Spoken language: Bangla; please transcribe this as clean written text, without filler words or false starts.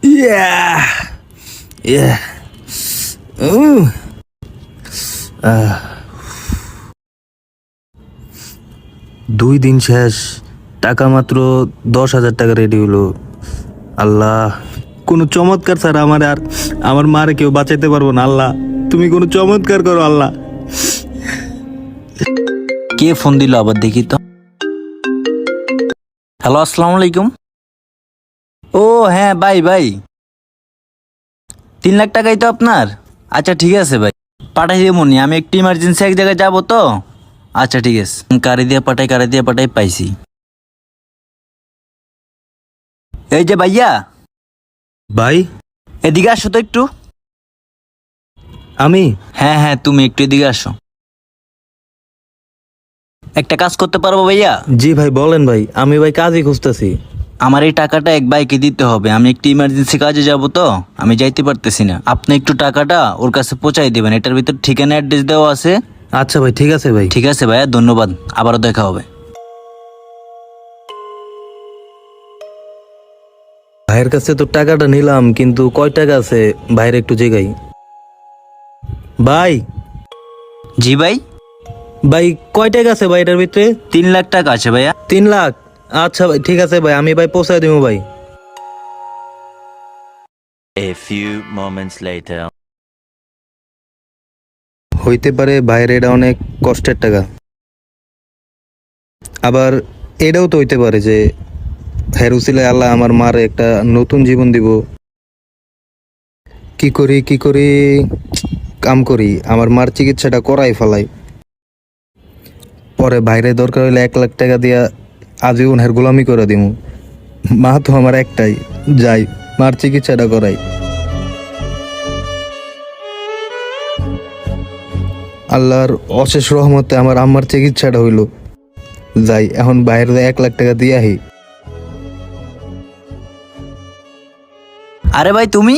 Yeah. Yeah. Ooh. দুই দিন শেষ, টাকা মাত্র 10,000 টাকা রেডি হলো। আল্লাহ, কোনো চমৎকার স্যার আমার মারে কেউ বাঁচাইতে পারবো না। আল্লাহ, তুমি কোনো চমৎকার করো আল্লাহ। কে ফোন দিল আবার দেখি তো। হ্যালো, আসসালামু আলাইকুম। ও হ্যাঁ ভাই 3 লাখ টাকাই তো আপনার? আচ্ছা ঠিক আছে ভাই, পাঠাই দেবো নি। আমি একটু ইমার্জেন্সি এক জায়গায় যাবো তো। আচ্ছা ঠিক আছে, কারে দিয়ে পাঠাই পাইছি। এই যে ভাইয়া, ভাই এদিকে আসো তো একটু। আমি হ্যাঁ তুমি একটু এদিকে আসো। একটা কাজ করতে পারবো ভাইয়া? জি ভাই বলেন ভাই, আমি ভাই কাজই খুঁজতেছি। আমার এই টাকাটা এক ভাইকে দিতে হবে। আমি একটু ইমার্জেন্সি কাজে যাব তো, আমি যাইতে পারতেছি না। আপনি একটু টাকাটা ওর কাছে পৌঁছাই দিবেন। এটার ভিতর ঠিকানা অ্যাড্রেস দেওয়া আছে। আচ্ছা ভাই, ঠিক আছে ভাই। ঠিক আছে ভাইয়া, ধন্যবাদ, আবারও দেখা হবে। ভাইয়ের কাছে তো টাকাটা নিলাম, কিন্তু কয় টাকা আছে ভাইয়ের একটু জিগাই। ভাই জি ভাই, ভাই কয় টাকা আছে ভাই এটার ভিতরে? 3 লাখ টাকা আছে ভাইয়া। 3 লাখ? আচ্ছা ভাই, ঠিক আছে ভাই, আমি ভাই পৌঁছায় দিব ভাই। A few moments later. হইতে পারে ভাইয়ের এটা অনেক কষ্টের টাকা, আবার এটাও তো হইতে পারে যে হেরুসিলে আল্লাহ আমার মার একটা নতুন জীবন দিব। কি করি কাম করি, আমার মার চিকিৎসাটা করাই ফেলাই। পরে বাইরে দরকার হইলে 1 লাখ টাকা দিয়া আজীবন হের গোলামি করে দিমু। মা তো আমার একটাই, যাই মার চিকিৎসাটা করাই। আল্লাহর অশেষ রহমতে আমার আম্মার চিকিৎসাটা হইল। যাই এখন বাইরে 1 লাখ টাকা দিয়ে আহি। আরে ভাই তুমি